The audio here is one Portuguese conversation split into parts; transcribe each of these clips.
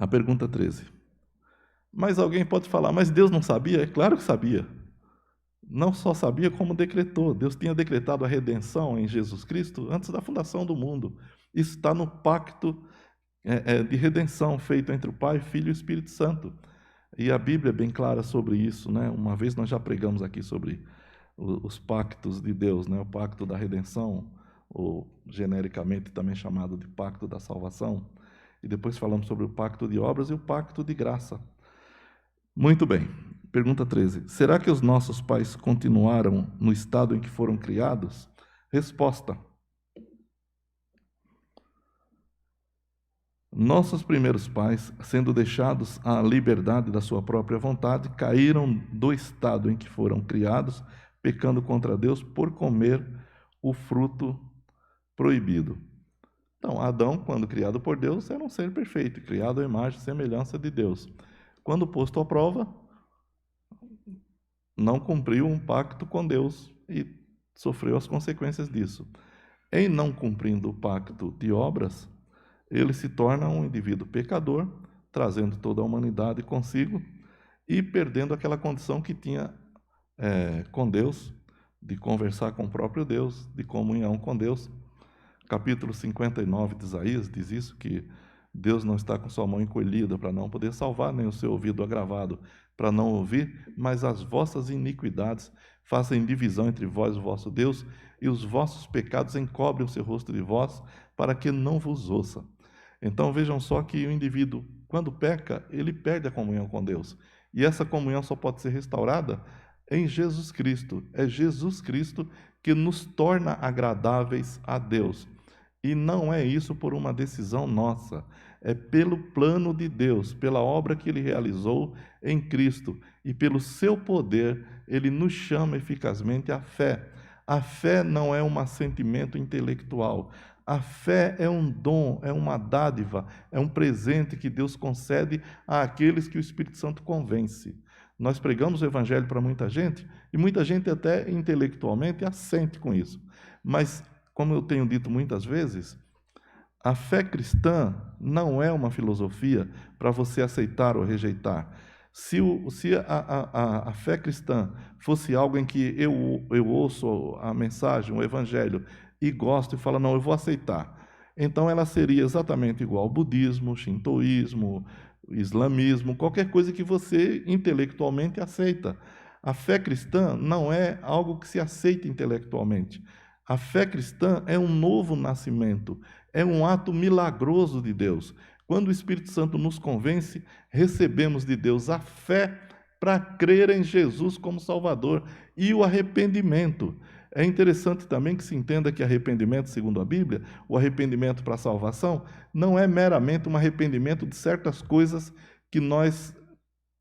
A pergunta 13. Mas alguém pode falar, mas Deus não sabia? É claro que sabia. Não só sabia, como decretou. Deus tinha decretado a redenção em Jesus Cristo antes da fundação do mundo. Isso está no pacto de redenção feito entre o Pai, Filho e o Espírito Santo. E a Bíblia é bem clara sobre isso, né? Uma vez nós já pregamos aqui sobre os pactos de Deus, né? O pacto da redenção, ou genericamente também chamado de pacto da salvação. E depois falamos sobre o pacto de obras e o pacto de graça. Muito bem. Pergunta 13. Será que os nossos pais continuaram no estado em que foram criados? Resposta. Nossos primeiros pais, sendo deixados à liberdade da sua própria vontade, caíram do estado em que foram criados, pecando contra Deus por comer o fruto proibido. Então, Adão, quando criado por Deus, era um ser perfeito, criado à imagem e semelhança de Deus. Quando posto à prova, não cumpriu um pacto com Deus e sofreu as consequências disso. Em não cumprindo o pacto de obras, ele se torna um indivíduo pecador, trazendo toda a humanidade consigo e perdendo aquela condição que tinha com Deus, de conversar com o próprio Deus, de comunhão com Deus. Capítulo 59 de Isaías diz isso, que Deus não está com sua mão encolhida para não poder salvar, nem o seu ouvido agravado para não ouvir, mas as vossas iniquidades fazem divisão entre vós e o vosso Deus, e os vossos pecados encobrem o seu rosto de vós, para que não vos ouça. Então vejam só que o indivíduo, quando peca, ele perde a comunhão com Deus. E essa comunhão só pode ser restaurada em Jesus Cristo. É Jesus Cristo que nos torna agradáveis a Deus. E não é isso por uma decisão nossa, é pelo plano de Deus, pela obra que Ele realizou em Cristo e pelo seu poder, Ele nos chama eficazmente à fé. A fé não é um assentimento intelectual, a fé é um dom, é uma dádiva, é um presente que Deus concede àqueles que o Espírito Santo convence. Nós pregamos o Evangelho para muita gente e muita gente até intelectualmente assente com isso, mas como eu tenho dito muitas vezes, a fé cristã não é uma filosofia para você aceitar ou rejeitar. Se a fé cristã fosse algo em que eu ouço a mensagem, o evangelho, e gosto e falo, não, eu vou aceitar, então ela seria exatamente igual ao budismo, shintoísmo, islamismo, qualquer coisa que você intelectualmente aceita. A fé cristã não é algo que se aceita intelectualmente. A fé cristã é um novo nascimento, é um ato milagroso de Deus. Quando o Espírito Santo nos convence, recebemos de Deus a fé para crer em Jesus como Salvador e o arrependimento. É interessante também que se entenda que arrependimento, segundo a Bíblia, o arrependimento para a salvação, não é meramente um arrependimento de certas coisas que nós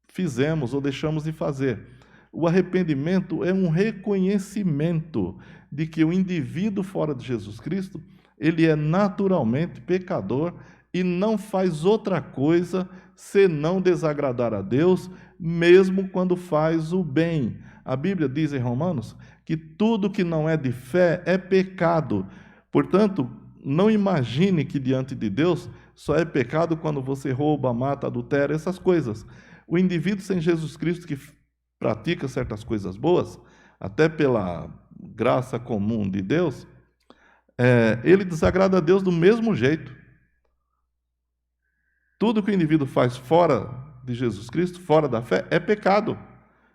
fizemos ou deixamos de fazer. O arrependimento é um reconhecimento de que o indivíduo fora de Jesus Cristo, ele é naturalmente pecador e não faz outra coisa senão desagradar a Deus, mesmo quando faz o bem. A Bíblia diz em Romanos que tudo que não é de fé é pecado. Portanto, não imagine que diante de Deus só é pecado quando você rouba, mata, adultera, essas coisas. O indivíduo sem Jesus Cristo que pratica certas coisas boas, até pela graça comum de Deus, ele desagrada a Deus do mesmo jeito. Tudo que o indivíduo faz fora de Jesus Cristo, fora da fé, é pecado.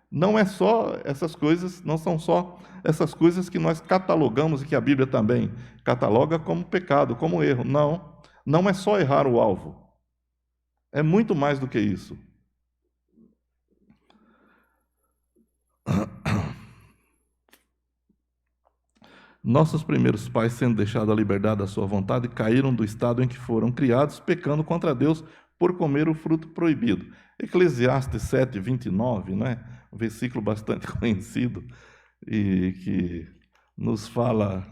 Não é só essas coisas, não são só essas coisas que nós catalogamos e que a Bíblia também cataloga como pecado, como erro. Não, não é só errar o alvo. É muito mais do que isso. Nossos primeiros pais, sendo deixados à liberdade da sua vontade, caíram do estado em que foram criados, pecando contra Deus por comer o fruto proibido. Eclesiastes 7, 29, né? Um versículo bastante conhecido e que nos fala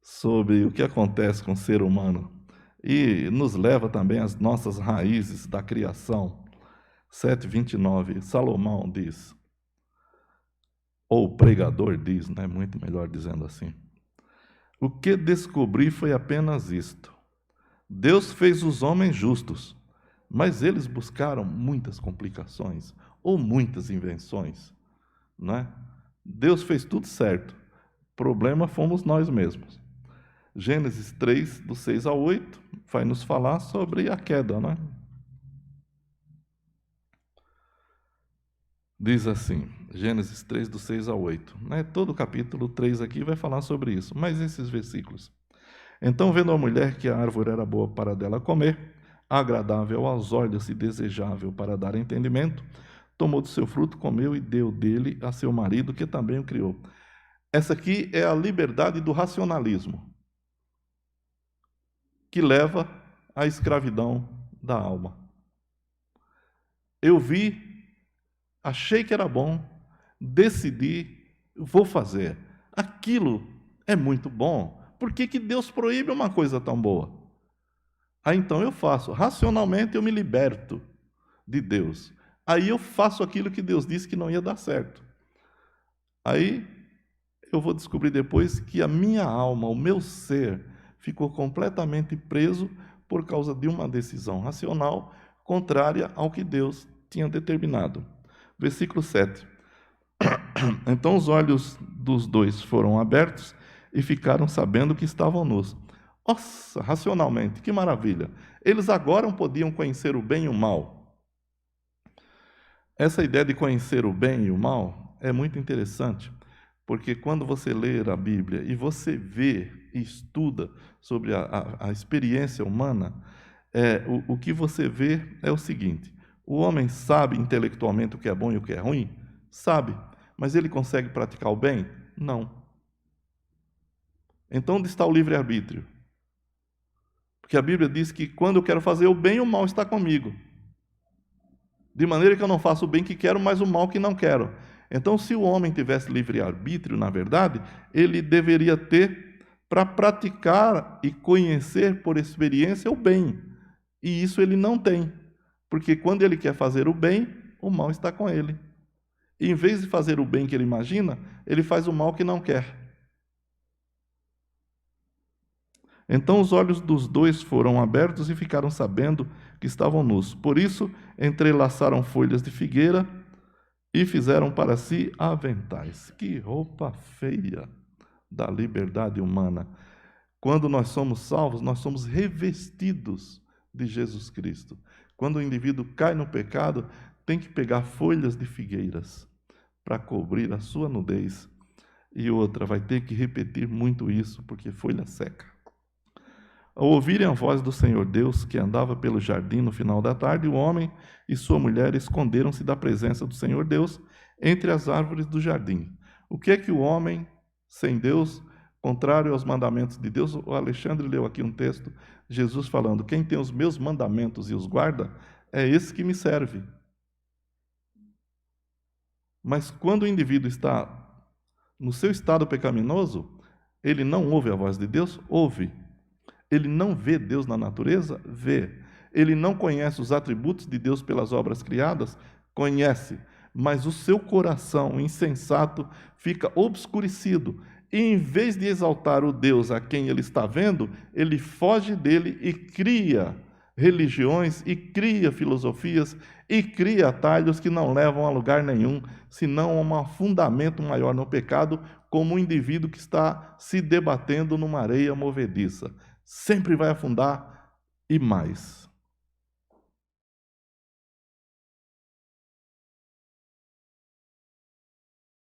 sobre o que acontece com o ser humano e nos leva também às nossas raízes da criação. 7, 29, Salomão diz, ou o pregador diz, né? Muito melhor dizendo assim. O que descobri foi apenas isto: Deus fez os homens justos, Mas eles buscaram muitas complicações ou muitas invenções, não é? Deus fez tudo certo. O problema fomos nós mesmos. Gênesis 3, do 6 ao 8, vai nos falar sobre a queda, não é? Diz assim, Gênesis 3, do 6 ao 8. Né? Todo o capítulo 3 aqui vai falar sobre isso, mas esses versículos. Então, vendo a mulher que a árvore era boa para dela comer, agradável aos olhos e desejável para dar entendimento, tomou do seu fruto, comeu e deu dele a seu marido, que também o criou. Essa aqui é a liberdade do racionalismo, que leva à escravidão da alma. Eu vi, achei que era bom, decidi, vou fazer. Aquilo é muito bom. Por que Deus proíbe uma coisa tão boa? Aí então eu faço. Racionalmente eu me liberto de Deus. Aí eu faço aquilo que Deus disse que não ia dar certo. Aí eu vou descobrir depois que a minha alma, o meu ser, ficou completamente preso por causa de uma decisão racional contrária ao que Deus tinha determinado. Versículo 7. Então os olhos dos dois foram abertos e ficaram sabendo que estavam nus. Nossa, racionalmente, que maravilha! Eles agora podiam conhecer o bem e o mal. Essa ideia de conhecer o bem e o mal é muito interessante, porque quando você lê a Bíblia e você vê e estuda sobre a experiência humana, o que você vê é o seguinte: o homem sabe intelectualmente o que é bom e o que é ruim? Sabe. Mas ele consegue praticar o bem? Não. Então, onde está o livre-arbítrio? Porque a Bíblia diz que quando eu quero fazer o bem, o mal está comigo. De maneira que eu não faço o bem que quero, mas o mal que não quero. Então, se o homem tivesse livre-arbítrio, na verdade, ele deveria ter para praticar e conhecer por experiência o bem. E isso ele não tem. Porque quando ele quer fazer o bem, o mal está com ele. E em vez de fazer o bem que ele imagina, ele faz o mal que não quer. Então os olhos dos dois foram abertos e ficaram sabendo que estavam nus. Por isso, entrelaçaram folhas de figueira e fizeram para si aventais. Que roupa feia da liberdade humana. Quando nós somos salvos, nós somos revestidos de Jesus Cristo. Quando o indivíduo cai no pecado, tem que pegar folhas de figueiras para cobrir a sua nudez. E outra, vai ter que repetir muito isso, porque folha seca. Ao ouvirem a voz do Senhor Deus, que andava pelo jardim no final da tarde, o homem e sua mulher esconderam-se da presença do Senhor Deus entre as árvores do jardim. O que é que o homem sem Deus, contrário aos mandamentos de Deus? O Alexandre leu aqui um texto, Jesus falando: quem tem os meus mandamentos e os guarda, é esse que me serve. Mas quando o indivíduo está no seu estado pecaminoso, ele não ouve a voz de Deus? Ouve. Ele não vê Deus na natureza? Vê. Ele não conhece os atributos de Deus pelas obras criadas? Conhece. Mas o seu coração insensato fica obscurecido. E em vez de exaltar o Deus a quem ele está vendo, ele foge dele e cria religiões, e cria filosofias, e cria atalhos que não levam a lugar nenhum, senão a um fundamento maior no pecado, como um indivíduo que está se debatendo numa areia movediça. Sempre vai afundar e mais.